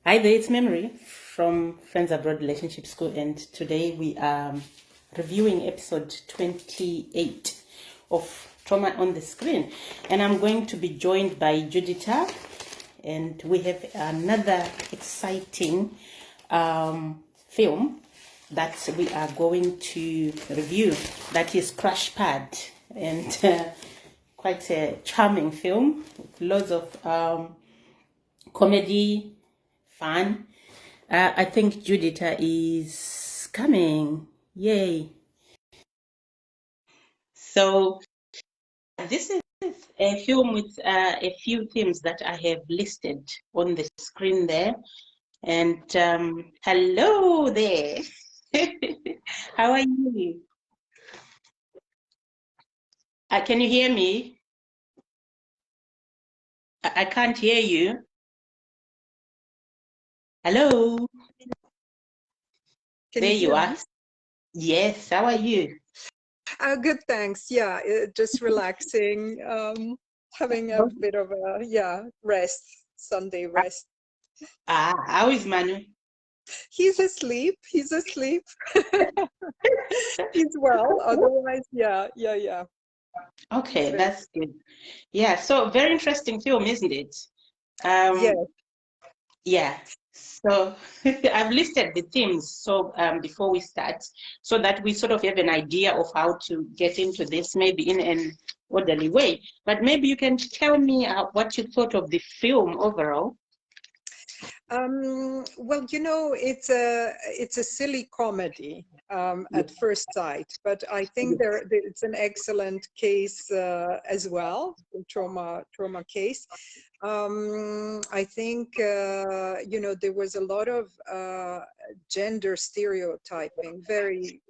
Hi there, it's Memory from Friends Abroad Relationship School, and today we are reviewing episode 28 of Trauma on the Screen. And I'm going to be joined by Judita, and we have another exciting film that we are going to review. That is Crash Pad, and quite a charming film with lots of comedy, fun. I think Judita is coming. Yay. So this is a film with a few themes that I have listed on the screen there. And hello there. How are you? Can you hear me? I can't hear you. Hello. Can There you you hear are. me? Yes, how are you? Good, thanks. Yeah, just relaxing, having a bit of a rest, Sunday rest. How is Manu? He's asleep. He's asleep. He's well. Otherwise, yeah. Okay, that's good. Yeah, so very interesting film, isn't it? Yes. Yeah. So I've listed the themes so before we start, so that we sort of have an idea of how to get into this, maybe in an orderly way. But maybe you can tell me what you thought of the film overall. Well, it's a silly comedy at first sight, but I think it's an excellent case as well, trauma case. I think there was a lot of gender stereotyping, very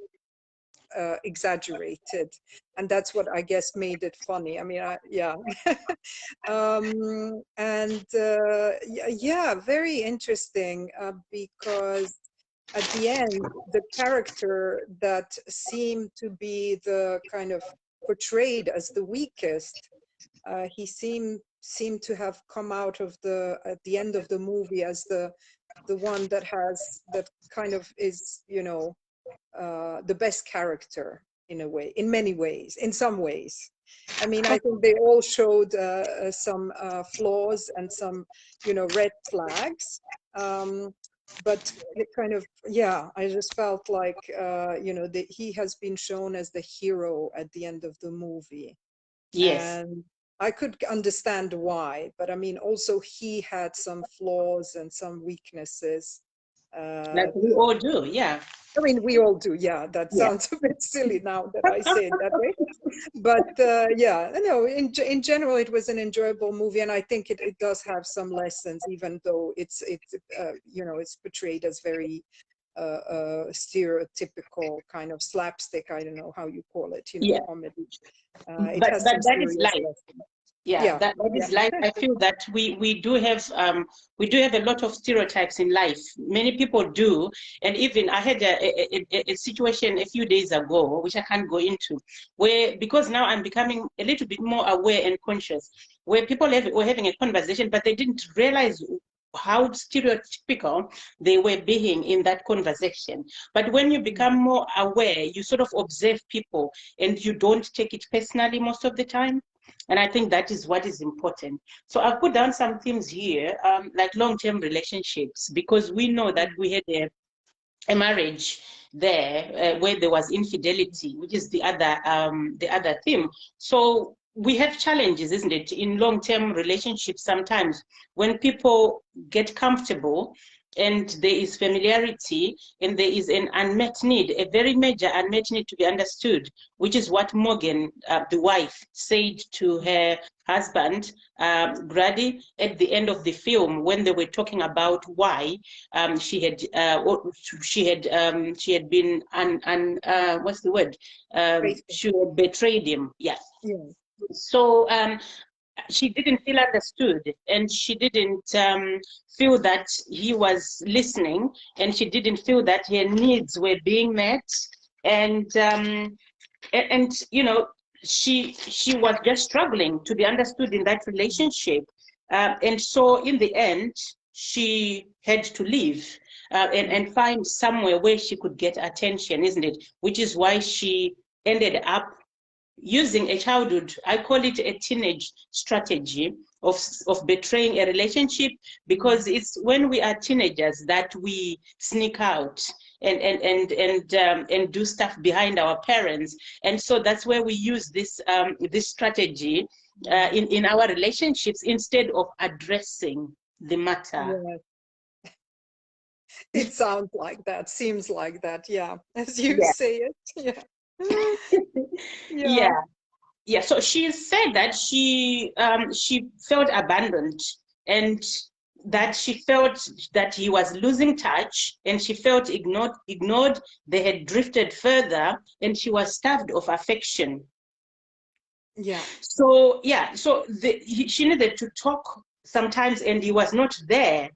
exaggerated, and that's what I guess made it funny. I mean, yeah. Very interesting because at the end, the character that seemed to be the kind of portrayed as the weakest, he seemed to have come out of at the end of the movie as the one that kind of is the best character in a way, in many ways, in some ways. I mean, I think they all showed some flaws and some, red flags. But it kind of, I just felt like, he has been shown as the hero at the end of the movie. Yes. And I could understand why, but I mean, also he had some flaws and some weaknesses. Like we all do, yeah. I mean, we all do. Yeah, that Yeah. sounds a bit silly now that I say it that way. But in general, it was an enjoyable movie, and I think it does have some lessons, even though it's portrayed as very stereotypical kind of slapstick. I don't know how you call it, Yeah. comedy. It But has some that is serious life. lessons. Yeah, that is life. I feel that we do have a lot of stereotypes in life. Many people do, and even I had a situation a few days ago, which I can't go into, where because now I'm becoming a little bit more aware and conscious, where people were having a conversation, but they didn't realize how stereotypical they were being in that conversation. But when you become more aware, you sort of observe people and you don't take it personally most of the time. And I think that is what is important. So I've put down some themes here, like long-term relationships, because we know that we had a marriage there where there was infidelity, which is the other theme. So we have challenges, isn't it, in long-term relationships sometimes when people get comfortable and there is familiarity and there is an unmet need, a very major unmet need to be understood, which is what Morgan, the wife, said to her husband, Grady, at the end of the film when they were talking about why she had been what's the word? She had betrayed him. Yes. Yeah. So she didn't feel understood, and she didn't feel that he was listening, and she didn't feel that her needs were being met, and she was just struggling to be understood in that relationship, and so in the end she had to leave and find somewhere where she could get attention, isn't it? Which is why she ended up using a childhood, I call it a teenage strategy of betraying a relationship, because it's when we are teenagers that we sneak out and do stuff behind our parents. And so that's where we use this strategy in our relationships instead of addressing the matter. Yes. It sounds like that, seems like that, yeah, as you Yeah. say it. Yeah. Yeah. Yeah. Yeah, so she said that she felt abandoned, and that she felt that he was losing touch, and she felt ignored. They had drifted further, and she was starved of affection. Yeah. So yeah, so she needed to talk sometimes, and he was not there.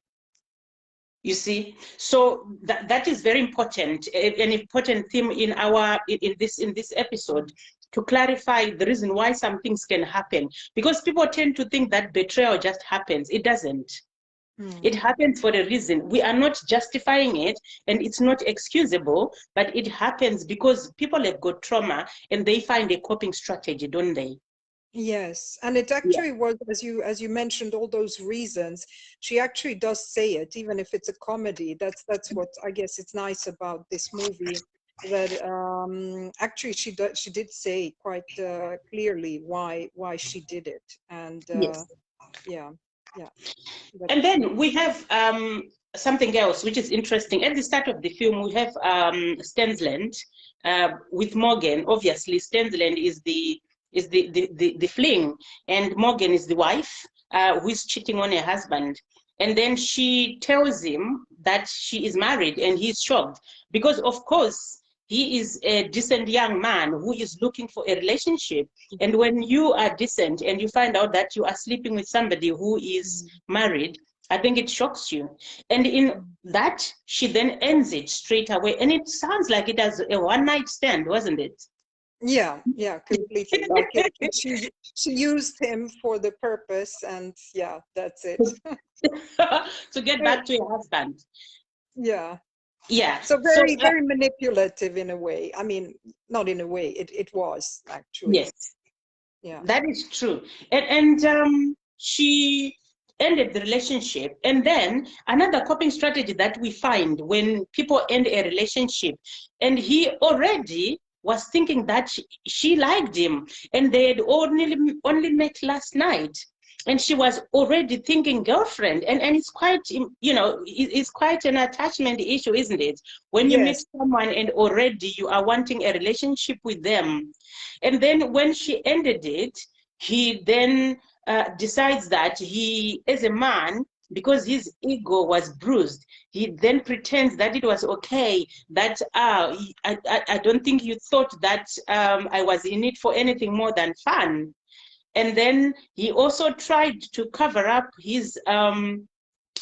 You see, so that is very important, an important theme in this episode, to clarify the reason why some things can happen, because people tend to think that betrayal just happens. It doesn't. It happens for a reason. We are not justifying it, and it's not excusable, but it happens because people have got trauma and they find a coping strategy, don't they? Yes, and it Yeah. actually was, as you mentioned, all those reasons. She actually does say it, even if it's a comedy. That's what I guess it's nice about this movie, that actually she did say quite clearly why she did it, and Yes. yeah, yeah. But And then we have something else which is interesting. At the start of the film, we have Stensland with Morgan. Obviously, Stensland is the fling, and Morgan is the wife who is cheating on her husband. And then she tells him that she is married, and he's shocked because, of course, he is a decent young man who is looking for a relationship. And when you are decent and you find out that you are sleeping with somebody who is married, I think it shocks you. And in that, she then ends it straight away. And it sounds like it has a one-night stand, wasn't it? yeah, yeah, completely. Like she used him for the purpose, and yeah, that's it. To get back to your husband. Yeah. Yeah. So So, very, very manipulative in a way. I mean, not in a way, it was actually. yes. Yeah. That is true. And she ended the relationship. And then another coping strategy that we find when people end a relationship, and he already was thinking that she liked him, and they had only met last night. And she was already thinking girlfriend, and it's quite, it's quite an attachment issue, isn't it? When you meet Yes. someone and already you are wanting a relationship with them, and then when she ended it, he then decides that he, as a man, because his ego was bruised, he then pretends that it was okay, that I don't think you thought that I was in it for anything more than fun. And then he also tried to cover up his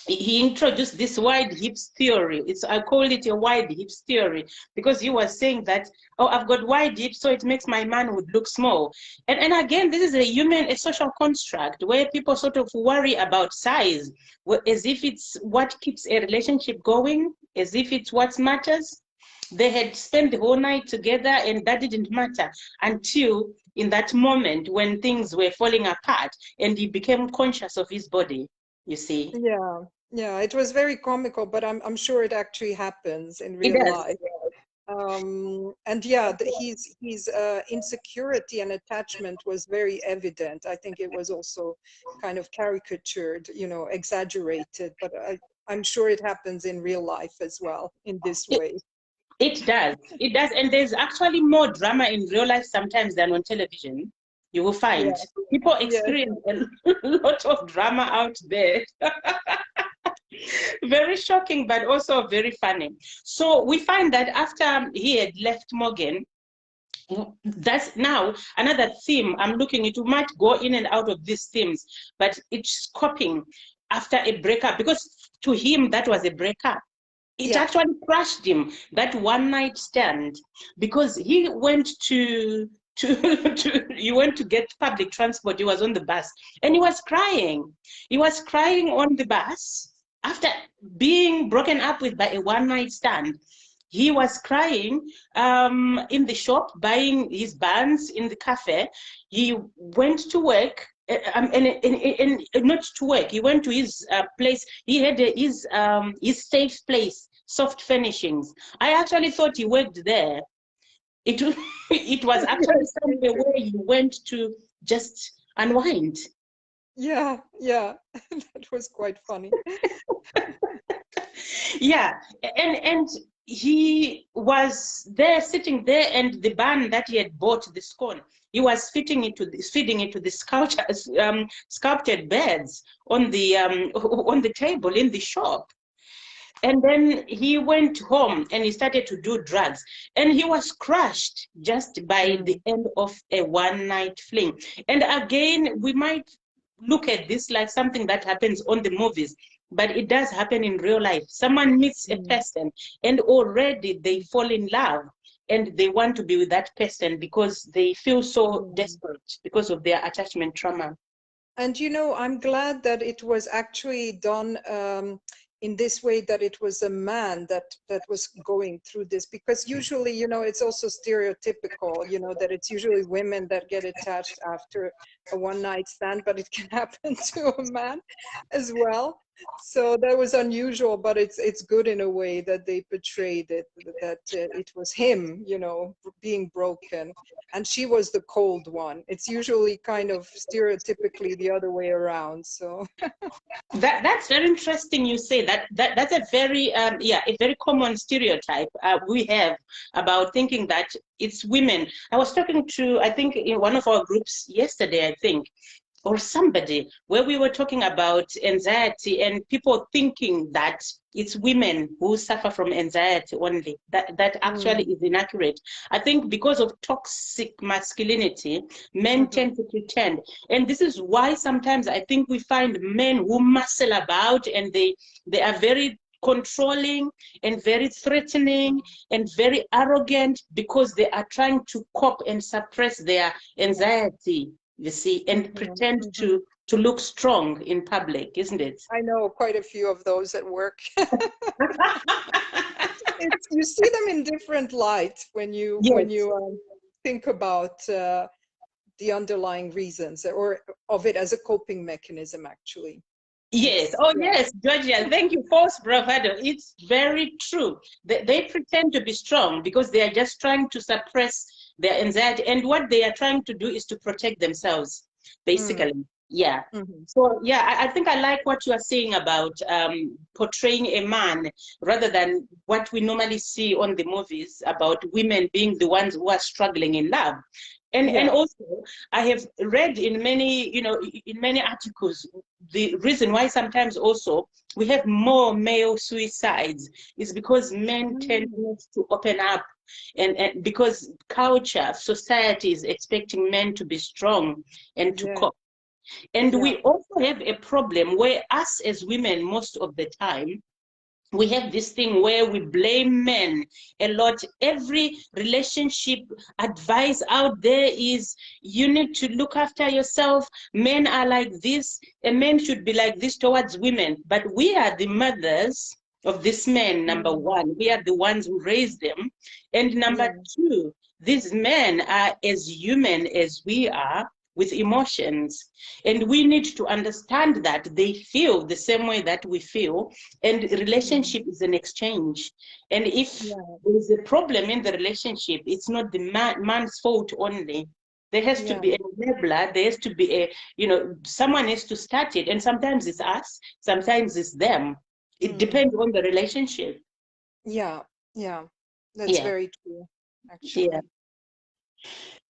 he introduced this wide hips theory. I call it a wide hips theory, because he was saying that, oh, I've got wide hips, so it makes my manhood look small. And again, this is a social construct where people sort of worry about size, as if it's what keeps a relationship going, as if it's what matters. They had spent the whole night together, and that didn't matter until in that moment when things were falling apart and he became conscious of his body, you see. Yeah. Yeah. It was very comical, but I'm sure it actually happens in It real does. life. And yeah, his insecurity and attachment was very evident. I think it was also kind of caricatured, exaggerated, but I'm sure it happens in real life as well in this It, way. it does. It does. And there's actually more drama in real life sometimes than on television. You will Yeah. find people Yes. experience a lot of drama out there. Very shocking, but also very funny. So we find that after he had left Morgan, that's now another theme I'm looking into. Might go in and out of these themes, but it's coping after a breakup, because to him that was a breakup. It Yeah. actually crushed him, that one night stand, because he went he went to get public transport. He was on the bus and he was crying. He was crying on the bus, after being broken up with by a one-night stand, he was crying in the shop, buying his buns in the cafe. He went to work, and not to work. He went to his place. He had his safe place, soft furnishings. I actually thought he worked there. It it was actually somewhere where he went to just unwind. Yeah, yeah, that was quite funny. Yeah, and he was there sitting there, and the bun that he had bought, the scone, he was feeding it to the sculpted beds on the on the table in the shop. And then he went home and he started to do drugs, and he was crushed just by the end of a one-night fling. And again, we might look at this like something that happens on the movies, but it does happen in real life. Someone meets a person and already they fall in love, and they want to be with that person because they feel so desperate because of their attachment trauma. And you know, I'm glad that it was actually done in this way, that it was a man that was going through this, because usually, you know, it's also stereotypical, you know, that it's usually women that get attached after a one-night stand, but it can happen to a man as well. So that was unusual, but it's good in a way that they portrayed it, that it was him, you know, being broken, and she was the cold one. It's usually kind of stereotypically the other way around. So that's very interesting. You say that's a very yeah, a very common stereotype we have about thinking that it's women. I was talking to, I think, in one of our groups yesterday, I think, or somebody, where we were talking about anxiety and people thinking that it's women who suffer from anxiety only. That actually is inaccurate. I think because of toxic masculinity, men tend to pretend. And this is why sometimes I think we find men who muscle about, and they are very controlling and very threatening and very arrogant, because they are trying to cope and suppress their anxiety, you see, and pretend to look strong in public, isn't it? I know quite a few of those at work. You see them in different light when you think about the underlying reasons or of it as a coping mechanism, actually. Yes. Oh, yes, Georgia. Thank you, false bravado. It's very true. They pretend to be strong because they are just trying to suppress their anxiety, and what they are trying to do is to protect themselves, basically. Yeah. So yeah, I think I like what you are saying about portraying a man rather than what we normally see on the movies about women being the ones who are struggling in love. And also, I have read in many, you know, in many articles, the reason why sometimes also we have more male suicides is because men tend not to open up, and because culture, society is expecting men to be strong and to cope. And we also have a problem where us as women, most of the time, we have this thing where we blame men a lot. Every relationship advice out there is, you need to look after yourself. Men are like this. A man should be like this towards women. But we are the mothers of these men, number one. We are the ones who raise them. And number two, these men are as human as we are, with emotions, and we need to understand that they feel the same way that we feel, and relationship is an exchange. And if there is a problem in the relationship, it's not the man's fault only. There has to be an enabler. There has to be a, you know, someone has to start it, and sometimes it's us, sometimes it's them. It depends on the relationship. That's very true, actually.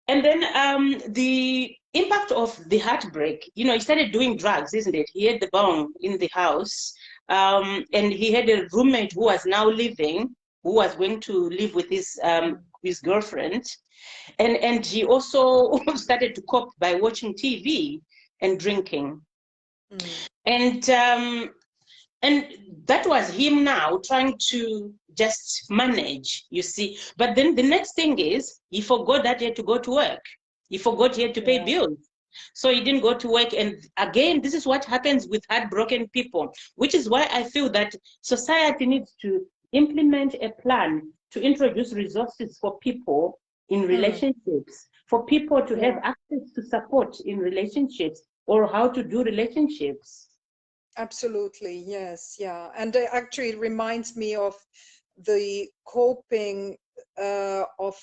And then the impact of the heartbreak, you know, he started doing drugs, isn't it? He had the bong in the house, and he had a roommate who was now leaving, who was going to live with his girlfriend. And he also started to cope by watching TV and drinking. And that was him now trying to just manage, you see. But then the next thing is, he forgot that he had to go to work. He forgot he had to pay bills. So he didn't go to work. And again, this is what happens with heartbroken people, which is why I feel that society needs to implement a plan to introduce resources for people in relationships, for people to have access to support in relationships, or how to do relationships. Absolutely, yes, yeah. And actually it reminds me of the coping of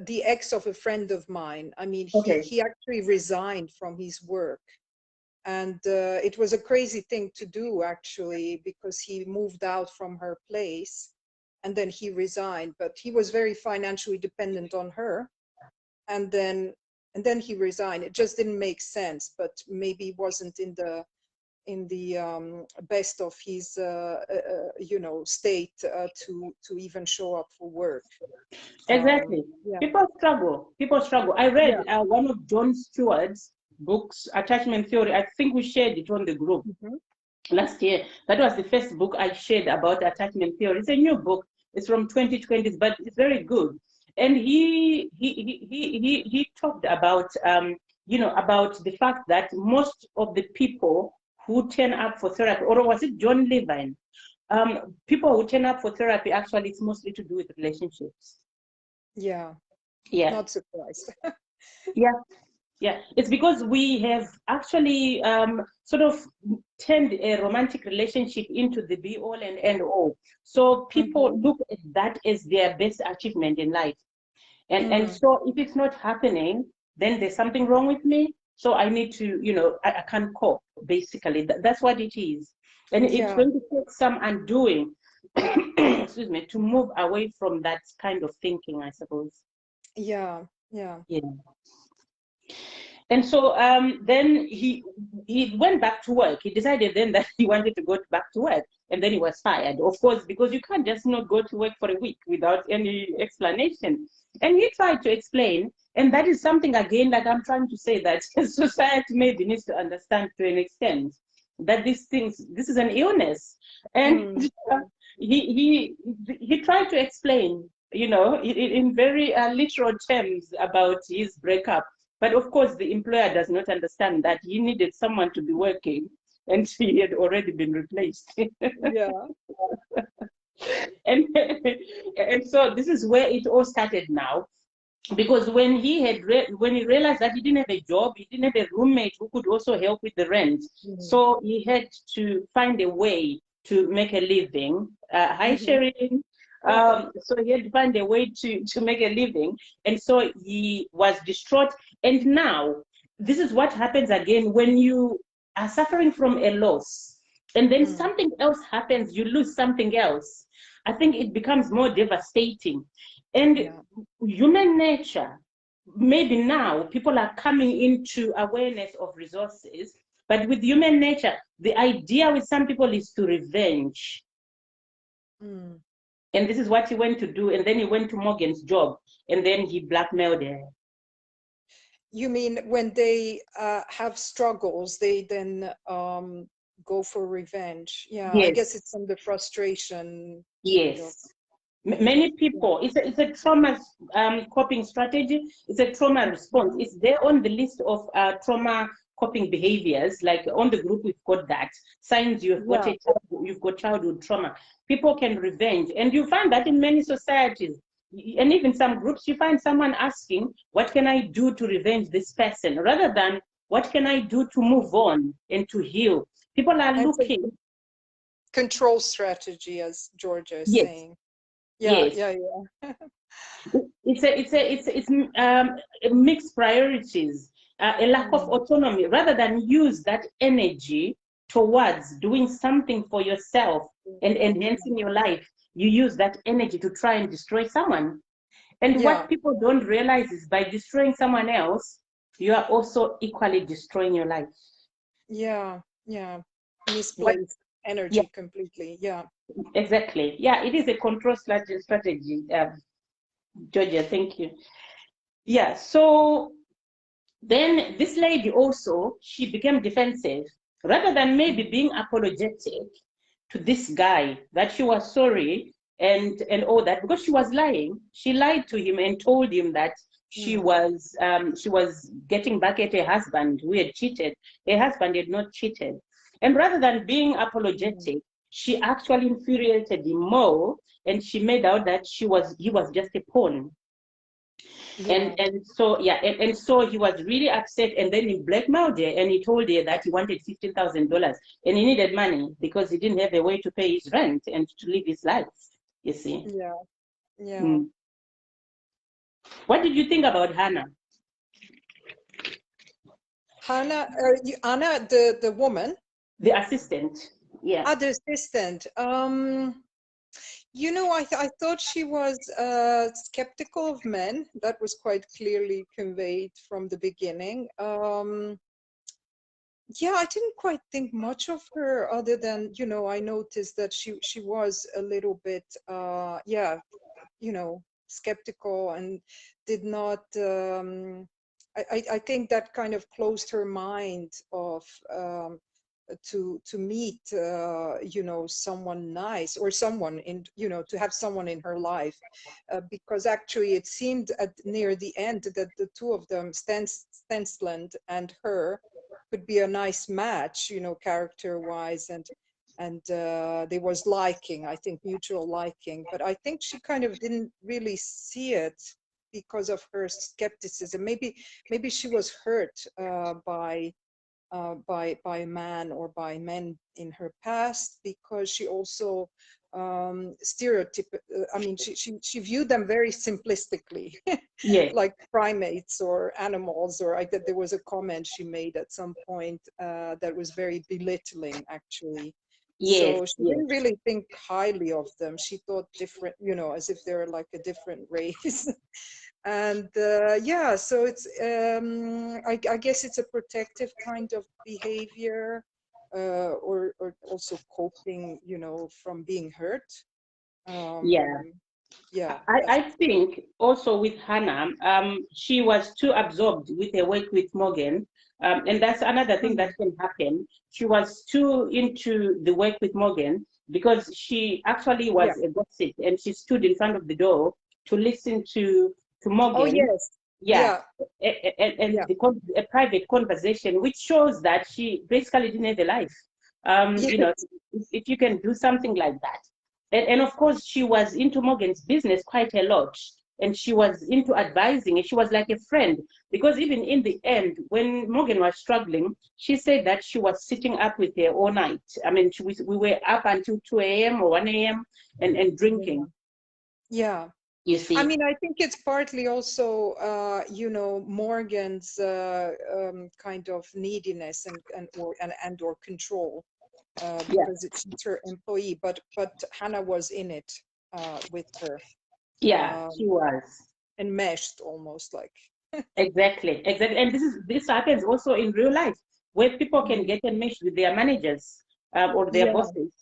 the ex of a friend of mine. I mean, he actually resigned from his work. And it was a crazy thing to do, actually, because he moved out from her place and then he resigned. But he was very financially dependent on her. And then he resigned. It just didn't make sense, but maybe wasn't in the best of his you know, state to even show up for work. Exactly. Yeah. People struggle. I read one of John Stewart's books, Attachment Theory. I think we shared it on the group last year. That was the first book I shared about attachment theory. It's a new book. It's from 2020, but it's very good. And he talked about you know, about the fact that most of the people who turn up for therapy, or was it John Levine? People who turn up for therapy, actually it's mostly to do with relationships. Yeah. Not surprised. Yeah, it's because we have actually sort of turned a romantic relationship into the be all and end all. So people look at that as their best achievement in life. And so if it's not happening, then there's something wrong with me. So I need to, you know, I can't cope, basically. That's what it is. And it's going to take some undoing, excuse me, to move away from that kind of thinking, I suppose. Yeah. And so then he went back to work. He decided then that he wanted to go back to work, and then he was fired, of course, because you can't just not go to work for a week without any explanation. And he tried to explain, and that is something again that I'm trying to say that society maybe needs to understand to an extent that this is an illness, and he tried to explain, you know, in very literal terms about his breakup. But of course, the employer does not understand that he needed someone to be working, and she had already been replaced. and so this is where it all started now, because when he realized that he didn't have a job, he didn't have a roommate who could also help with the rent, so he had to find a way to make a living. Hi, Sharon. So he had to find a way to make a living, and so he was distraught. And now, this is what happens again when you are suffering from a loss, and then something else happens, you lose something else. I think it becomes more devastating. And human nature, maybe now people are coming into awareness of resources, but with human nature, the idea with some people is to revenge. And this is what he went to do. And then he went to Morgan's job, and then he blackmailed her. You mean when they have struggles, they then go for revenge? Yeah, I guess it's under frustration. Yes. Many people, it's a trauma coping strategy. It's a trauma response. It's there on the list of trauma coping behaviors. Like on the group, we've got that. Signs you've got childhood trauma. People can revenge. And you find that in many societies. And even some groups, you find someone asking, what can I do to revenge this person? Rather than, what can I do to move on and to heal? People are looking. Control strategy, as Georgia is saying. It's mixed priorities, a lack of autonomy. Rather than use that energy towards doing something for yourself and enhancing your life, you use that energy to try and destroy someone. And what people don't realize is by destroying someone else, you are also equally destroying your life. Misplaced energy completely. Exactly. It is a control strategy. Georgia, thank you. So then this lady also, she became defensive. Rather than maybe being apologetic to this guy that she was sorry and all that, because she was lying. She lied to him and told him that she was getting back at her husband who had cheated. Her husband had not cheated. And rather than being apologetic, she actually infuriated him more, and she made out that he was just a pawn. Yeah. And so he was really upset, and then he blackmailed her, and he told her that he wanted $15,000, and he needed money because he didn't have a way to pay his rent and to live his life, you see. Yeah. Yeah. Mm. What did you think about Hannah? Hannah, Anna, the woman? The assistant. Yeah. Ah, the assistant. You know, I thought she was skeptical of men. That was quite clearly conveyed from the beginning. Yeah, I didn't quite think much of her other than, you know, I noticed that she was a little bit, yeah, you know, skeptical and did not. I think that kind of closed her mind of to meet you know, someone nice or someone in, you know, to have someone in her life, because actually it seemed at near the end that the two of them, Stensland and her, could be a nice match, you know, character wise, and there was liking, I think, mutual liking, but I think she kind of didn't really see it because of her skepticism. Maybe she was hurt by a man or by men in her past, because she also I mean, she viewed them very simplistically, Yes. like primates or animals, or I that there was a comment she made at some point that was very belittling, actually. Yes. So she Yes. didn't really think highly of them. She thought different, you know, as if they're like a different race. And yeah, so it's I guess it's a protective kind of behavior, or also coping, you know, from being hurt. Yeah. Yeah, I think also with Hannah, she was too absorbed with her work with Morgan. And that's another thing that can happen. She was too into the work with Morgan because she actually yeah. was a gossip, and she stood in front of the door to listen to Oh Morgan. yes, Yeah. yeah, And yeah, a private conversation, which shows that she basically didn't have a life. You know, yes, if you can do something like that. And of course, she was into Morgan's business quite a lot. And she was into advising, and she was like a friend. Because even in the end, when Morgan was struggling, she said that she was sitting up with her all night. I mean, we were up until 2 a.m. or 1 a.m. and yeah, drinking, yeah. you I see. mean, I think it's partly also, you know, Morgan's kind of neediness and or control, Yeah, because she's her employee. But Hannah was in it with her, yeah, she um, was. enmeshed almost like. Exactly, exactly. And this happens also in real life, where people can Mhm. get enmeshed with their managers or their Yeah. bosses.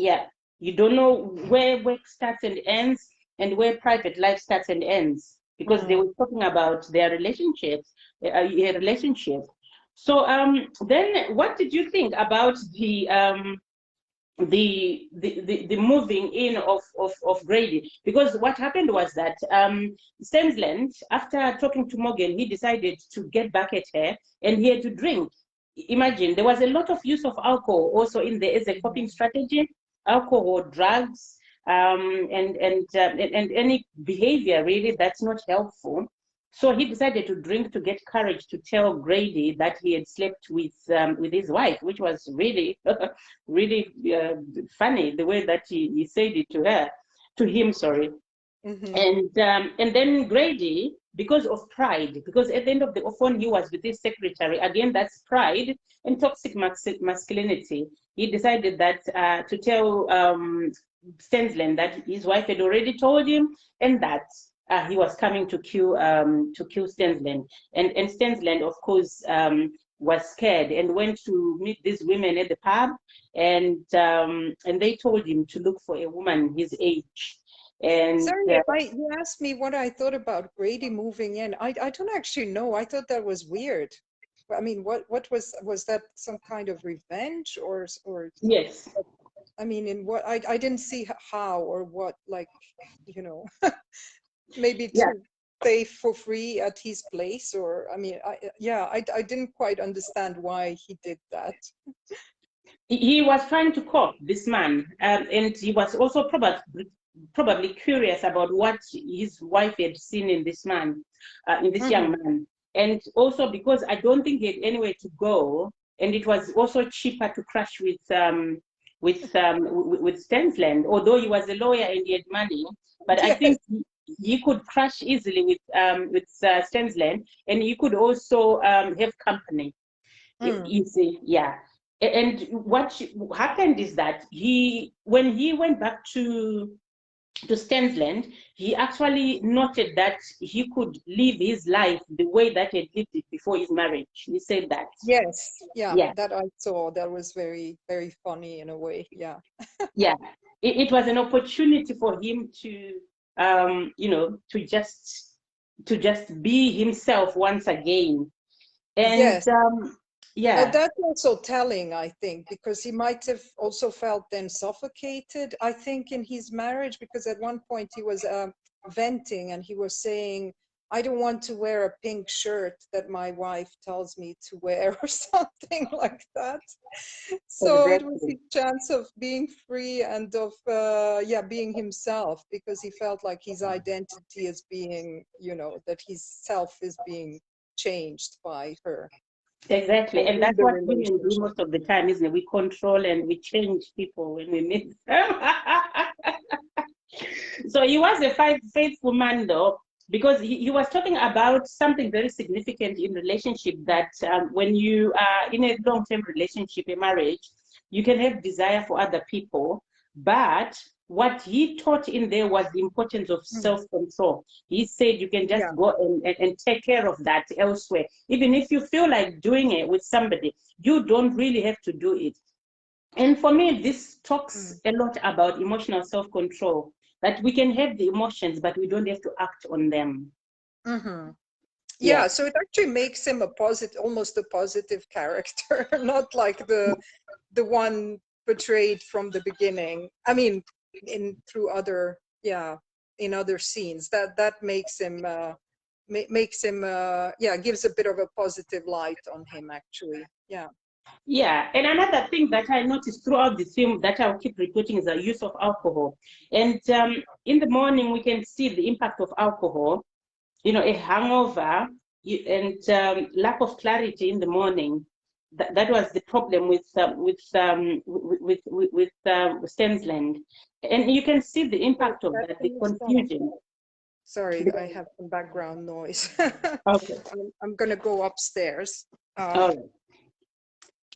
Yeah, you don't know where work starts and ends, and where private life starts and ends, because they Mm. were talking about their relationships, a relationship. So then, what did you think about the moving in of Grady? Because what happened was that Stensland, after talking to Morgan, he decided to get back at her, and he had to drink. Imagine, there was a lot of use of alcohol also in there as a coping strategy, alcohol, drugs, and any behavior really that's not helpful. So he decided to drink to get courage to tell Grady that he had slept with his wife, which was really really funny the way that he said it to him, sorry. Hmm. And then Grady, because of pride, because at the end of the phone he was with his secretary. Again, that's pride and toxic masculinity. He decided that to tell Stensland that his wife had already told him, and that he was coming to kill Stensland. And Stensland, of course, was scared and went to meet these women at the pub, and they told him to look for a woman his age. And Sorry, you asked me what I thought about Grady moving in. I don't actually know. I thought that was weird. I mean, what was that some kind of revenge or yes, I mean, in what I didn't see how or what, like, you know, maybe yeah. too. stay for free at his place? Or, I mean, I didn't quite understand why he did that. He was trying to court this man, and he was also probably curious about what his wife had seen in this man, in this young man. And also because I don't think he had anywhere to go, and it was also cheaper to crash with Stensland, although he was a lawyer and he had money. But I think he could crash easily with Stensland, and he could also have company. You see, yeah. And what happened is that when he went back to Stensland, he actually noted that he could live his life the way that he had lived it before his marriage. He said that. Yes, that I saw. That was very, very funny in a way. Yeah. Yeah, it was an opportunity for him to, to just be himself once again. And yes. yeah. But that's also telling, I think, because he might have also felt then suffocated, I think, in his marriage, because at one point he was venting and he was saying, I don't want to wear a pink shirt that my wife tells me to wear, or something like that. So Exactly. it was his chance of being free and of, being himself, because he felt like his identity is being, that his self is being changed by her. Exactly, and that's what women do most of the time, isn't it? We control and we change people when we meet them. So he was a faithful man, though, because he was talking about something very significant in relationship, that when you are in a long-term relationship, a marriage, you can have desire for other people, but what he taught in there was the importance of self-control. He said you can just go and take care of that elsewhere. Even if you feel like doing it with somebody, you don't really have to do it. And for me, this talks a lot about emotional self-control, that we can have the emotions, but we don't have to act on them. Yeah, so it actually makes him almost a positive character, not like the one portrayed from the beginning. I mean, in other scenes, that makes him gives a bit of a positive light on him, actually. Yeah, and another thing that I noticed throughout the film that I'll keep repeating is the use of alcohol. And in the morning, we can see the impact of alcohol, a hangover and lack of clarity in the morning. That was the problem with Stensland. And you can see the impact of that, the confusion. Sorry, I have some background noise. Okay. I'm going to go upstairs. All right.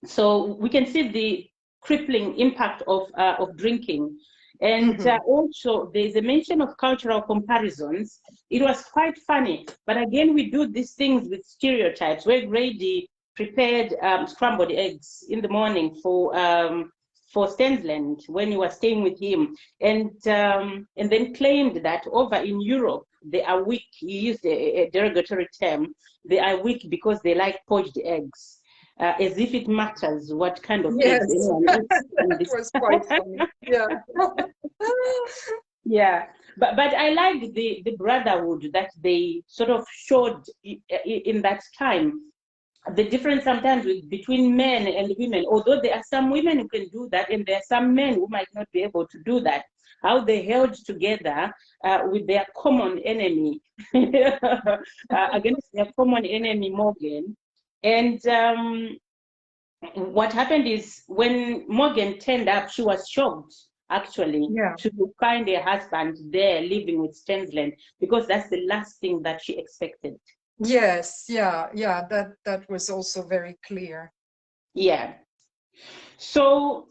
So we can see the crippling impact of drinking. And also there's a mention of cultural comparisons. It was quite funny, but again, we do these things with stereotypes. Where Grady prepared scrambled eggs in the morning for Stensland when he was staying with him, and then claimed that over in Europe they are weak. He used a derogatory term. They are weak because they like poached eggs. As if it matters what kind of eggs anyone eats. That was quite funny. Yeah. Yeah, but I like the brotherhood that they sort of showed in that time. The difference sometimes between men and women, although there are some women who can do that and there are some men who might not be able to do that, how they held together with their common enemy, against their common enemy, Morgan. And what happened is when Morgan turned up, she was shocked, actually, to find her husband there living with Stensland, because that's the last thing that she expected. Yes, that was also very clear. Yeah. So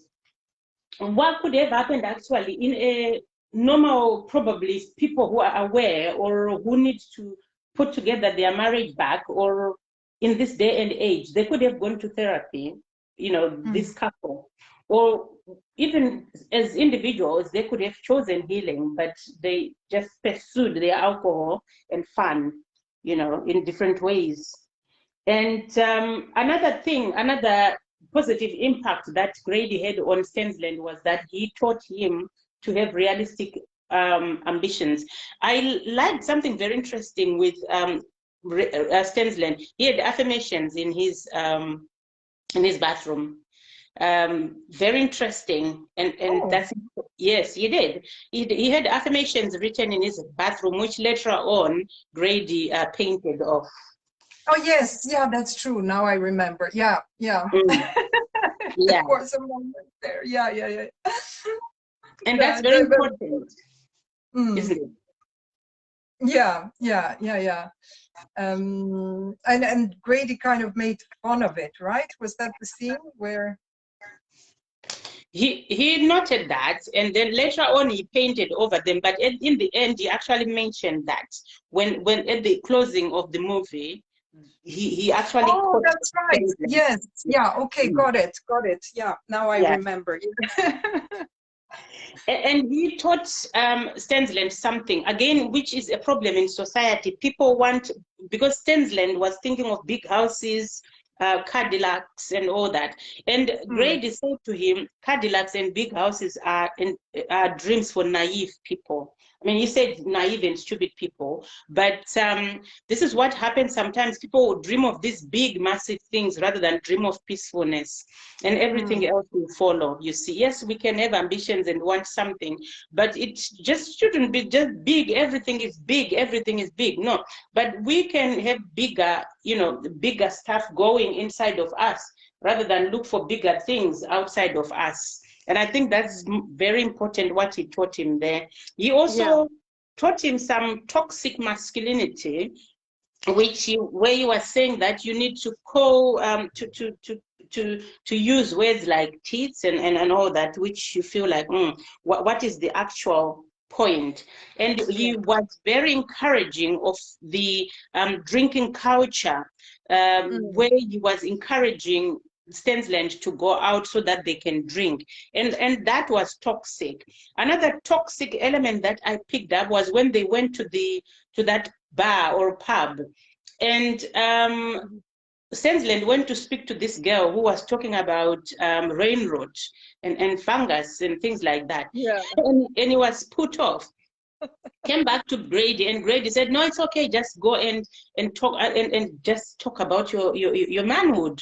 what could have happened actually in a normal, probably people who are aware or who need to put together their marriage back, or in this day and age, they could have gone to therapy, this couple, or even as individuals, they could have chosen healing, but they just pursued their alcohol and fun, in different ways. And another positive impact that Grady had on Stensland was that he taught him to have realistic ambitions. I liked something very interesting with Stensland. He had affirmations in his bathroom. Very interesting, and that's, yes, he did. He had affirmations written in his bathroom, which later on Grady painted off. Oh yes, yeah, that's true. Now I remember. Yeah, yeah. Yeah. There was a moment there. Yeah, yeah, yeah. And that's very important, isn't it? Yeah, yeah, yeah, yeah. And Grady kind of made fun of it, right? Was that the scene where he noted that, and then later on he painted over them, but in the end he actually mentioned that when at the closing of the movie he actually that's right. Yes, yeah, okay, got it. Yeah, now I remember. And he taught Stensland something, again, which is a problem in society. People want, because Stensland was thinking of big houses, Cadillacs and all that. And Grady said to him, Cadillacs and big houses are dreams for naive people. I mean, he said naive and stupid people, but this is what happens sometimes. People dream of these big, massive things rather than dream of peacefulness, and everything else will follow. You see, yes, we can have ambitions and want something, but it just shouldn't be just big. Everything is big. Everything is big. No, but we can have bigger, bigger stuff going inside of us rather than look for bigger things outside of us. And I think that's very important what he taught him there. He also taught him some toxic masculinity, where you were saying that you need to call to use words like tits and all that, which you feel like what is the actual point. And he was very encouraging of the drinking culture, where he was encouraging Stensland to go out so that they can drink, and that was toxic. Another toxic element that I picked up was when they went to that bar or pub, and Stensland went to speak to this girl who was talking about rain rot and fungus and things like that. And he was put off. Came back to Grady, and Grady said, no, it's okay, just go and talk and just talk about your manhood,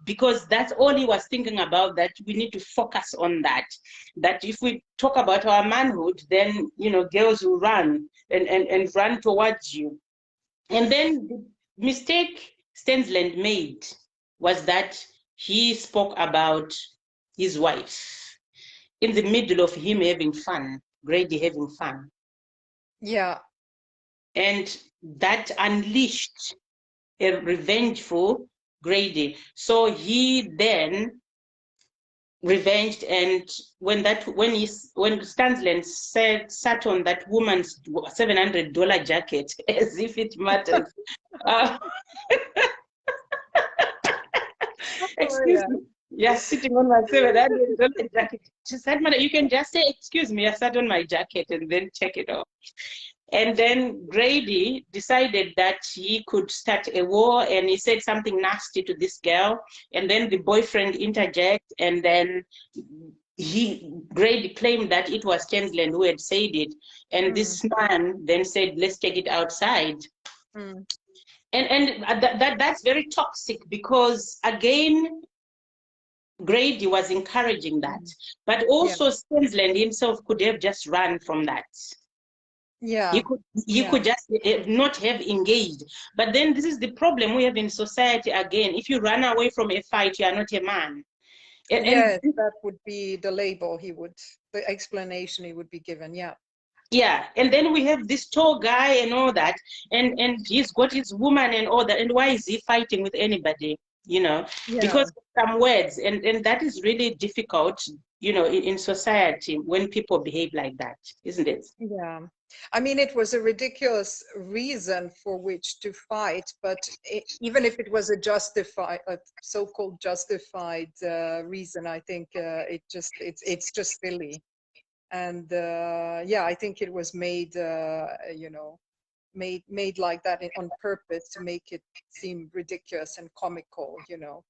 because that's all he was thinking about, that we need to focus on that if we talk about our manhood, then girls will run and run towards you. And then the mistake Stensland made was that he spoke about his wife in the middle of him having fun, Grady having fun. Yeah. And that unleashed a revengeful Grady. So he then revenged, and when Stensland sat on that woman's $700 jacket, as if it matters. Excuse me. You're sitting on my $700 jacket. She said, "Madam, you can just say, excuse me, I sat on my jacket," and then check it off. And then Grady decided that he could start a war, and he said something nasty to this girl, and then the boyfriend interject, and then Grady claimed that it was Stensland who had said it, and this man then said, let's take it outside. And that's very toxic, because again, Grady was encouraging that, but also Stensland himself could have just run from that. He could just not have engaged. But then this is the problem we have in society again. If you run away from a fight, you are not a man. Yes, that would be the label the explanation he would be given. Yeah, and then we have this tall guy and all that, and he's got his woman and all that, and why is he fighting with anybody? Because of some words, and that is really difficult, in society when people behave like that, isn't it? Yeah, I mean, it was a ridiculous reason for which to fight, but even if it was a so-called justified reason, I think it's just silly. And I think it was made made like that on purpose to make it seem ridiculous and comical, because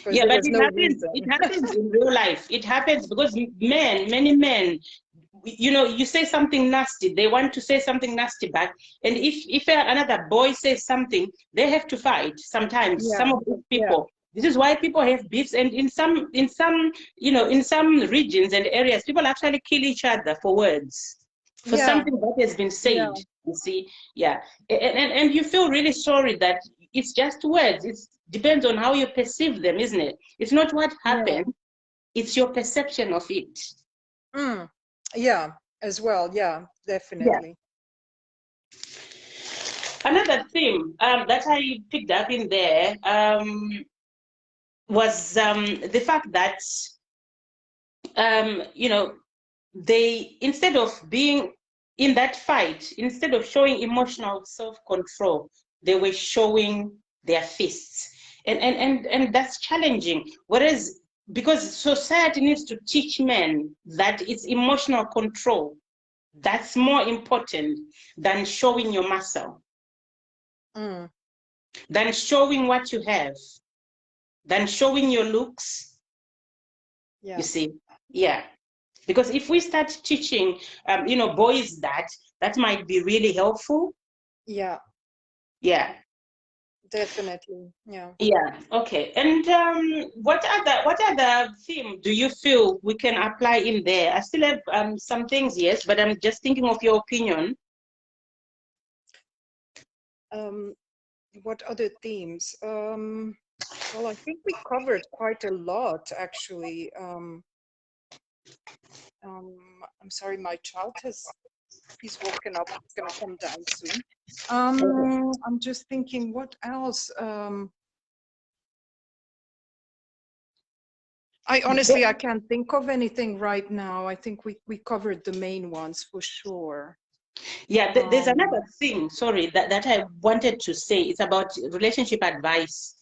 but it happens in real life. It happens because many men you know, you say something nasty, they want to say something nasty back. And if another boy says something, they have to fight sometimes. Yeah. Some of these Yeah. people, this is why people have beefs. And in some, you know, in some regions and areas, people actually kill each other for words, for Yeah. something that has been said. Yeah. You see, yeah. And you feel really sorry that it's just words. It depends on how you perceive them, isn't it? It's not what happened, it's your perception of it. Yeah, as well. Yeah, definitely. Another theme that I picked up in there was the fact that, you know, they, instead of being in that fight, instead of showing emotional self-control, they were showing their fists. And that's challenging. Whereas, because society needs to teach men that it's emotional control that's more important than showing your muscle, than showing what you have, than showing your looks. Yeah. You see, yeah. Because if we start teaching, you know, boys that might be really helpful. Yeah. Yeah. Definitely. Yeah. Yeah. Okay. And what other theme do you feel we can apply in there? I still have some things, yes, but I'm just thinking of your opinion. What other themes? Well, I think we covered quite a lot, actually. I'm sorry, my child he's woken up. He's gonna come down soon. I'm just thinking, what else? I honestly, I can't think of anything right now. I think we covered the main ones for sure. Yeah, there's another thing, sorry, that I wanted to say. It's about relationship advice.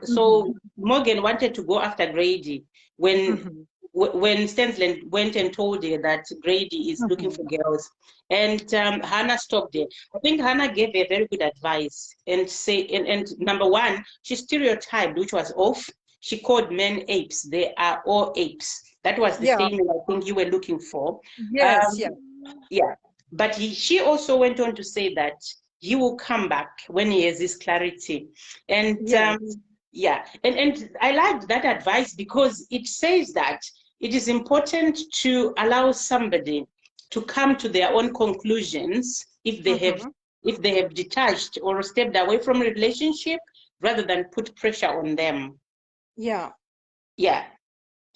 So Morgan wanted to go after Grady when when Stensland went and told her that Grady is looking for girls. And Hannah stopped her. I think Hannah gave her very good advice and and number one, she stereotyped, which was off. She called men apes. They are all apes. That was the statement I think you were looking for. Yes, Yeah. But she also went on to say that he will come back when he has this clarity. And yeah, and I liked that advice because it says that it is important to allow somebody to come to their own conclusions if they have detached or stepped away from a relationship rather than put pressure on them. Yeah. Yeah.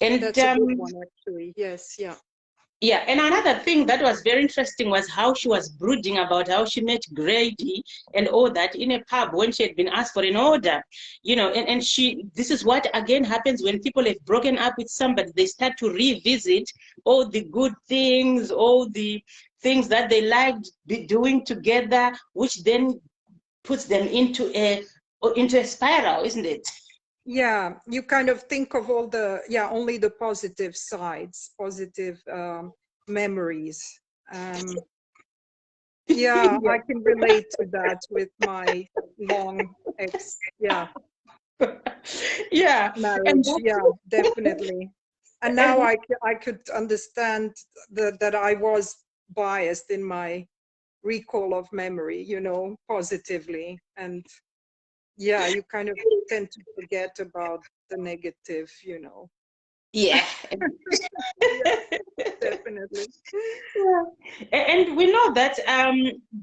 And that's a good one, actually. Yes, yeah. Yeah, and another thing that was very interesting was how she was brooding about how she met Grady and all that in a pub when she had been asked for an order, you know, and this is what again happens when people have broken up with somebody, they start to revisit all the good things, all the things that they liked doing together, which then puts them into a spiral, isn't it? Yeah, you kind of think of all the, only the positive sides, positive memories. Yeah, I can relate to that with my long ex, yeah, marriage. Yeah, definitely. And now I could understand that I was biased in my recall of memory, you know, positively. And yeah, you kind of tend to forget about the negative, you know. Yeah. Yeah, definitely. Yeah. And we know that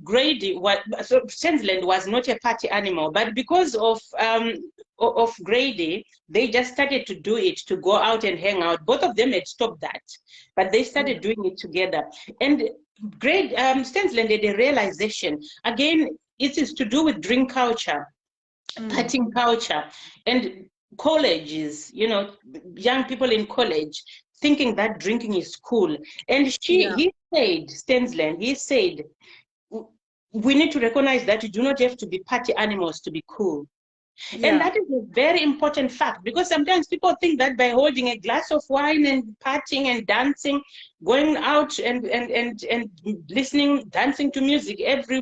Grady, so Stensland was not a party animal, but because of Grady, they just started to do it, to go out and hang out. Both of them had stopped that, but they started doing it together. And Stensland had a realization. Again, it is to do with drink culture, partying culture, and colleges, you know, young people in college thinking that drinking is cool. And he said, Stensland, he said, we need to recognize that you do not have to be party animals to be cool. And that is a very important fact, because sometimes people think that by holding a glass of wine and partying and dancing, going out and listening, dancing to music every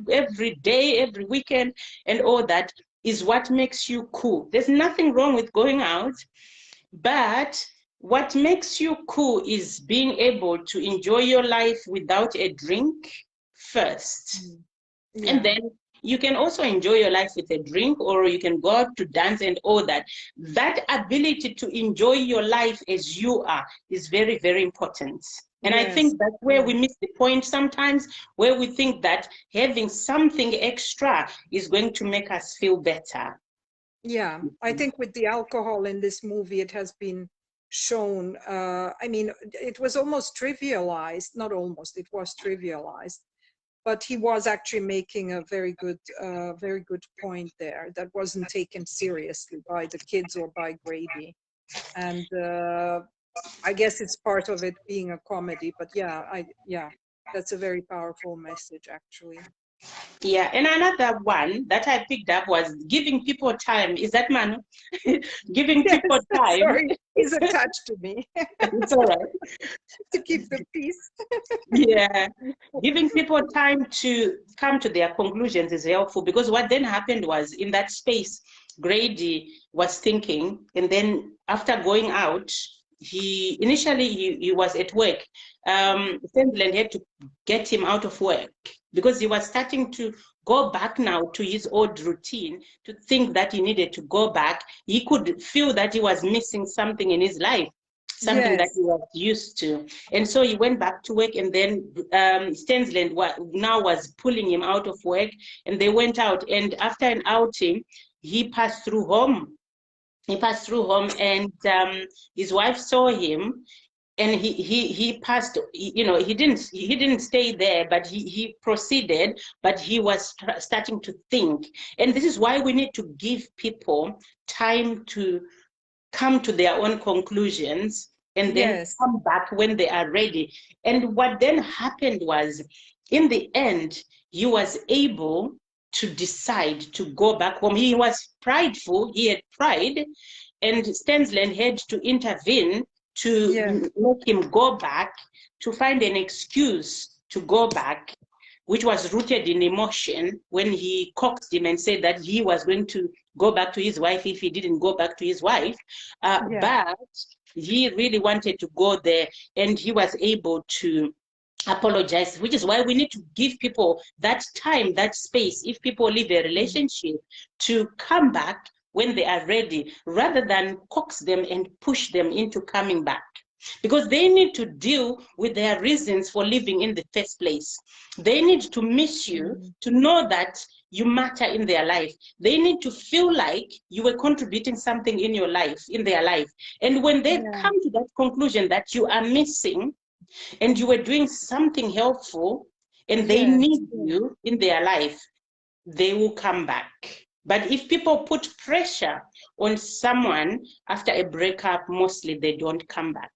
day, every weekend, and all that is what makes you cool. There's nothing wrong with going out, but what makes you cool is being able to enjoy your life without a drink first. Yeah. And then you can also enjoy your life with a drink, or you can go out to dance and all that. That ability to enjoy your life as you are is very, very important. And I Yes. think that's where we miss the point sometimes, where we think that having something extra is going to make us feel better. Yeah, I think with the alcohol in this movie, it has been shown. I mean, it was almost trivialized, not almost, it was trivialized, but he was actually making a very good point there that wasn't taken seriously by the kids or by Grady. And I guess it's part of it being a comedy, but yeah, that's a very powerful message, actually. Yeah, and another one that I picked up was giving people time. Is that Manu? Giving Yes, people time. sorry, he's attached to me It's all right. to keep the peace. Yeah, giving people time to come to their conclusions is helpful, because what then happened was, in that space, Grady was thinking, and then after going out, he was at work. Sandland had to get him out of work because he was starting to go back now to his old routine, to think that he needed to go back. He could feel that he was missing something in his life, something that Yes. he was used to. And so he went back to work, and then Stensland now was pulling him out of work, and they went out. And after an outing, he passed through home. He passed through home, and his wife saw him, and he passed. He didn't stay there, but he proceeded. But he was starting to think, and this is why we need to give people time to come to their own conclusions, and then Yes. come back when they are ready. And what then happened was, in the end, he was able to decide to go back home. He was prideful, he had pride, and Stensland had to intervene Yes. to make him go back, to find an excuse to go back, which was rooted in emotion, when he coaxed him and said that he was going to go back to his wife if he didn't go back to his wife. Yeah. But he really wanted to go there, and he was able to apologize, which is why we need to give people that time, that space, if people leave a relationship, to come back when they are ready, rather than coax them and push them into coming back, because they need to deal with their reasons for living in the first place. They need to miss you, to know that you matter in their life. They need to feel like you were contributing something in your life, in their life. And when they come to that conclusion that you are missing, and you were doing something helpful, and they Yes. need you in their life, they will come back. But if people put pressure on someone after a breakup, mostly they don't come back,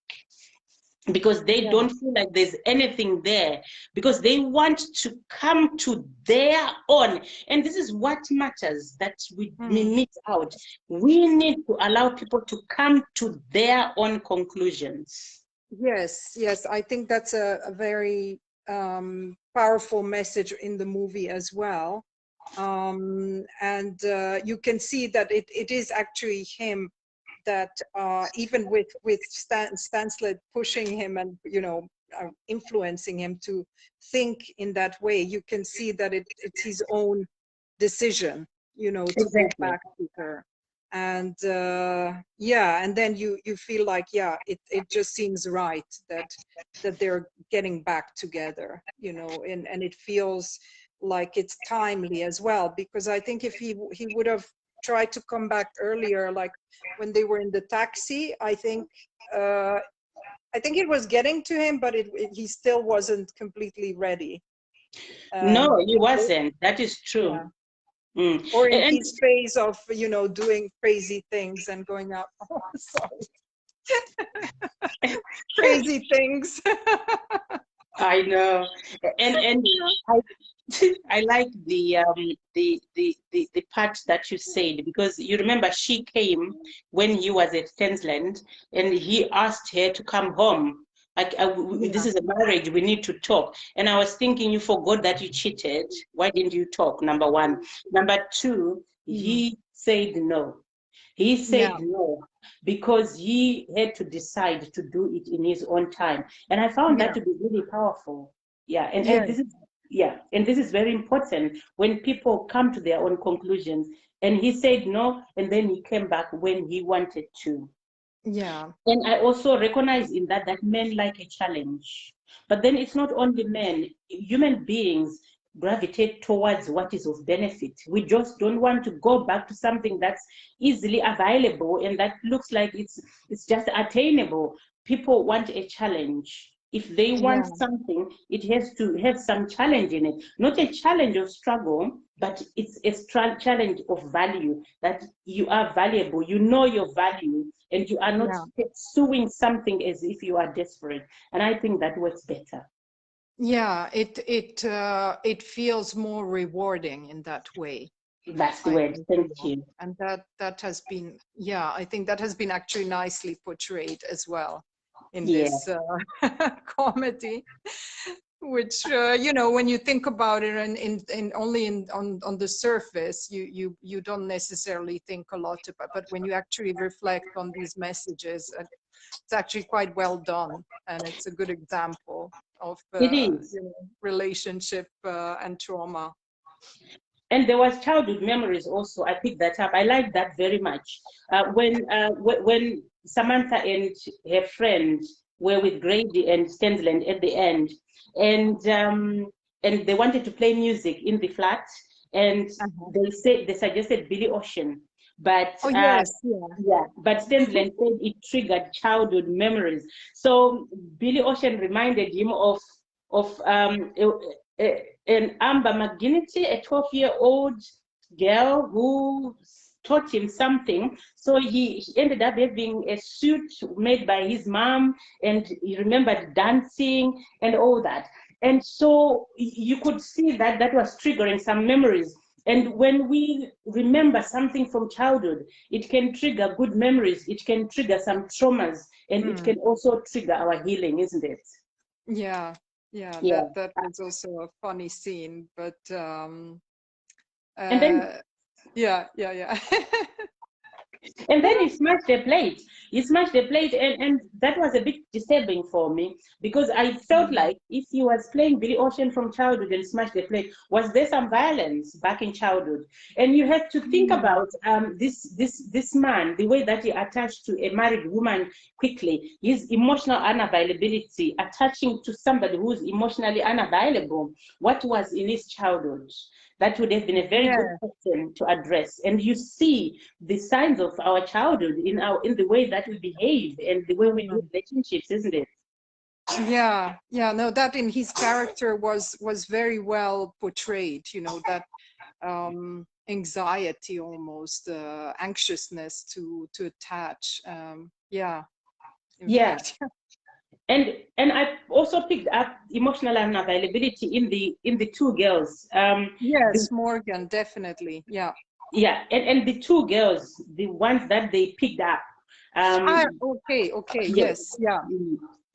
because they don't feel like there's anything there, because they want to come to their own. And this is what matters, that we meet out. We need to allow people to come to their own conclusions. Yes, yes, I think that's a very powerful message in the movie as well. And you can see that it is actually him that even with Stanslet pushing him and, you know, influencing him to think in that way, you can see that it's his own decision, you know, to go back to her. And yeah, and then you feel like, yeah, it just seems right that they're getting back together, you know, and it feels like it's timely as well, because I think if he would have tried to come back earlier, like when they were in the taxi, I think it was getting to him, but he still wasn't completely ready. No, he wasn't. That is true. Yeah. Mm. Or in And his phase of, you know, doing crazy things and going out. Oh, sorry. Crazy things. I know, and I, I like the part that you said, because you remember she came when he was at Stensland, and he asked her to come home. Like, this is a marriage, we need to talk. And I was thinking, you forgot that you cheated. Why didn't you talk? Number one. Number two, he said no. He said no. because he had to decide to do it in his own time. And I found that Yeah. to be really powerful. Yeah, and Yes. this is and this is very important when people come to their own conclusions. And he said no, and then he came back when he wanted to. Yeah. And I also recognize in that that men like a challenge. But then it's not only men, human beings gravitate towards what is of benefit. We just don't want to go back to something that's easily available and that looks like it's just attainable. People want a challenge. If they want Yeah. something, it has to have some challenge in it. Not a challenge of struggle, but it's a challenge of value, that you are valuable, you know your value, and you are not Yeah. pursuing something as if you are desperate. And I think that works better. Yeah. It feels more rewarding in that way. That's the I word. think, Thank you. and that has been, yeah, I think that has been actually nicely portrayed as well in Yeah. this comedy, which when you think about it, and in only on the surface, you don't necessarily think a lot about, but when you actually reflect on these messages, it's actually quite well done, and it's a good example of It is. relationship and trauma. And there was childhood memories also. I picked that up. I like that very much. When Samantha and her friend were with Grady and Stensland at the end, and they wanted to play music in the flat, and Uh-huh. they suggested Billy Ocean, but Oh yes, yeah. yeah, but Stensland said it triggered childhood memories. So Billy Ocean reminded him of an Amber McGinnity, a 12-year-old girl who taught him something. So he ended up having a suit made by his mom, and he remembered dancing and all that. And so you could see that that was triggering some memories. And when we remember something from childhood, it can trigger good memories, it can trigger some traumas, and it can also trigger our healing, isn't it? Yeah, yeah, Yeah. that was also a funny scene, but And then yeah, yeah, yeah. And then he smashed the plate. He smashed the plate, and that was a bit disturbing for me because I felt Mm. like if he was playing Billy Ocean from childhood and smashed the plate, was there some violence back in childhood? And you have to think Mm. about this man, the way that he attached to a married woman quickly, his emotional unavailability, attaching to somebody who's emotionally unavailable. What was in his childhood? That would have been a very good Yeah. question to address. And you see the signs of our childhood in the way that we behave and the way we do Mm. relationships, isn't it? Yeah, yeah, no, that in his character was very well portrayed, that anxiety, almost anxiousness to attach. Yeah, in Yeah. fact. And I also picked up emotional unavailability in the two girls. The, Yes, Morgan, definitely. Yeah. yeah, and the two girls, the ones that they picked up. Ah, Um, okay, okay, yes, yes, yeah.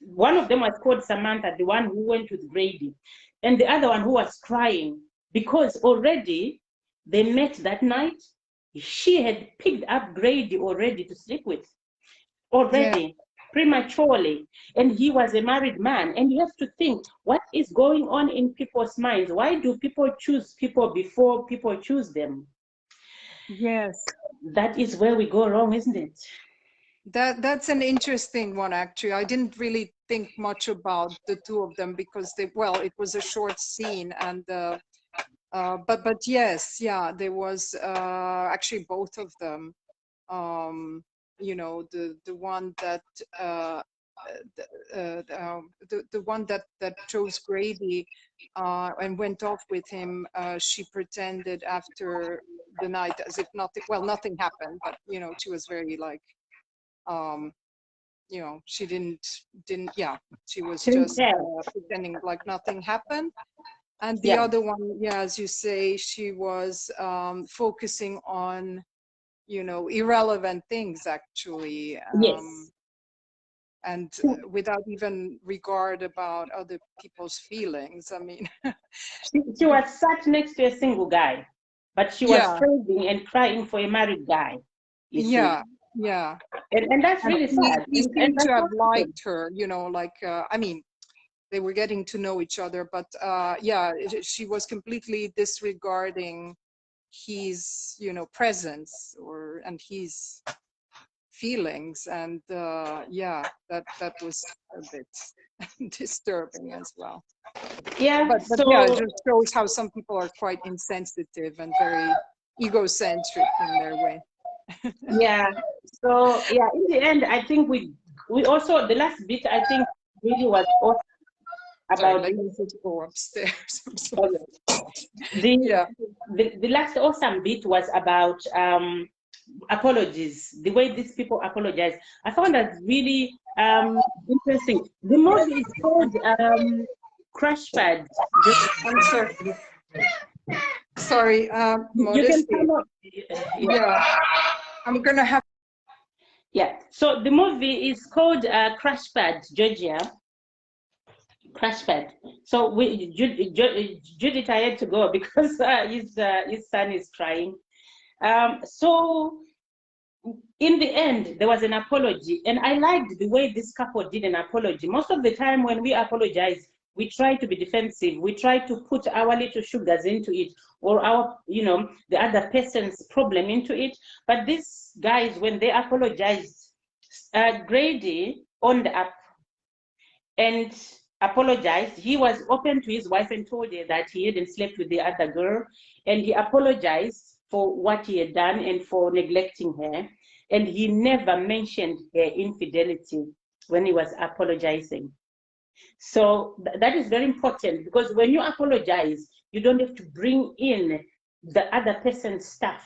one of them was called Samantha, the one who went with Grady, and the other one who was crying because already they met that night. She had picked up Grady already to sleep with, Yeah. already prematurely, and he was a married man. And you have to think what is going on in people's minds. Why do people choose people before people choose them? Yes. That is where we go wrong, isn't it? That's an interesting one, actually. I didn't really think much about the two of them because it was a short scene, and but yes, yeah, there was actually both of them. The one that the one that chose Grady and went off with him. She pretended after the night as if nothing happened, but she was very like um, she didn't yeah, she was Shouldn't just tell. pretending like nothing happened. And the Yeah. other one, yeah, as you say, she was focusing on irrelevant things, actually, Yes. and without even regard about other people's feelings. I mean, She was sat next to a single guy, but she was yeah, craving and crying for a married guy, you see. yeah, Yeah. And that's And really he, sad. he And seemed to that's have not good. liked her, you know, like, I mean, they were getting to know each other, but yeah, she was completely disregarding his, you know, presence and his feelings. And yeah, that was a bit disturbing as well. Yeah, But yeah, it so just shows how some people are quite insensitive and very egocentric in their way. yeah, so yeah, in the end, I think we also, the last bit I think really was also Sorry, about let me the just go upstairs. I'm sorry. the, Yeah. the last awesome bit was about apologies, the way these people apologize. I found that really interesting. The movie is called Crash Pad. I'm sorry. Sorry, You can modesty. come up. Yeah, I'm gonna have. Yeah, so the movie is called Crash Pad, Georgia. Crash Pad. So Judith, I had to go because his son is crying. So in the end, there was an apology, and I liked the way this couple did an apology. Most of the time when we apologize, we try to be defensive. We try to put our little sugars into it, or our, the other person's problem into it. But these guys, when they apologized, Grady owned up and apologized. He was open to his wife and told her that he hadn't slept with the other girl, and he apologized for what he had done and for neglecting her. And he never mentioned her infidelity when he was apologizing. So that is very important, because when you apologize, you don't have to bring in the other person's stuff.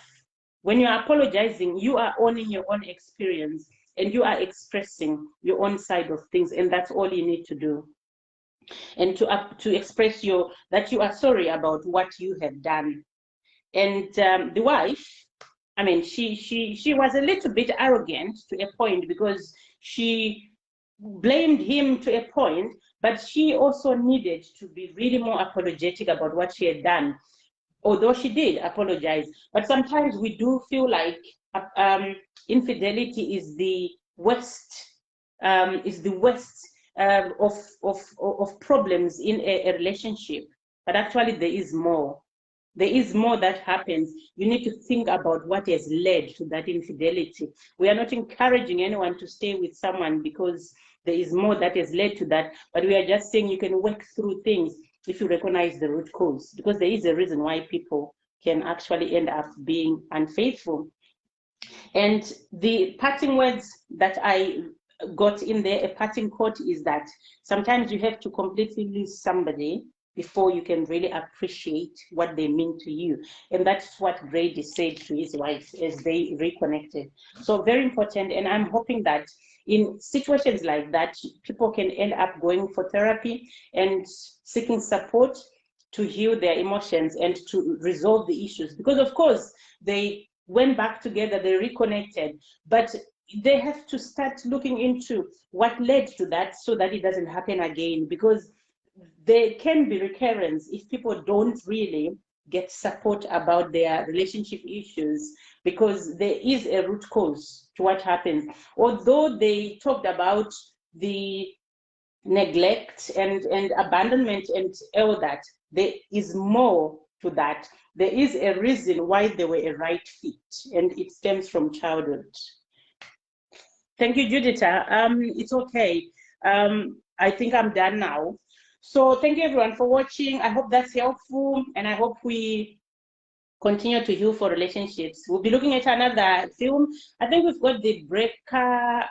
When you're apologizing, you are owning your own experience and you are expressing your own side of things, and that's all you need to do. And to express that you are sorry about what you have done. And the wife, I mean, she was a little bit arrogant to a point, because she blamed him to a point, but she also needed to be really more apologetic about what she had done, although she did apologize. But sometimes we do feel like infidelity is the worst, of problems in a relationship. But actually, there is more. There is more that happens. You need to think about what has led to that infidelity. We are not encouraging anyone to stay with someone because there is more that has led to that, but we are just saying you can work through things if you recognize the root cause, because there is a reason why people can actually end up being unfaithful. And the parting words that I got in there, a parting quote, is that sometimes you have to completely lose somebody before you can really appreciate what they mean to you. And that's what Grady said to his wife as they reconnected. So very important. And I'm hoping that in situations like that, people can end up going for therapy and seeking support to heal their emotions and to resolve the issues. Because of course, they went back together, they reconnected, but they have to start looking into what led to that so that it doesn't happen again, because there can be recurrence if people don't really get support about their relationship issues, because there is a root cause to what happens. Although they talked about the neglect and abandonment and all that, there is more to that. There is a reason why they were a right fit, and it stems from childhood. Thank you, Judita. It's okay. I think I'm done now. So thank you everyone for watching. I hope that's helpful, and I hope we continue to heal for relationships. We'll be looking at another film. I think we've got the breaker,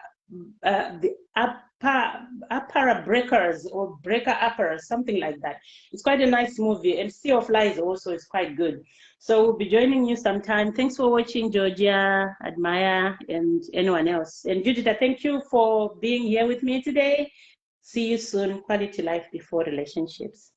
the upper breakers, or breaker uppers, something like that. It's quite a nice movie, and Sea of Lies also is quite good. So we'll be joining you sometime. Thanks for watching, Georgia, Admire, and anyone else. And Judith, thank you for being here with me today. See you soon. Quality life before relationships.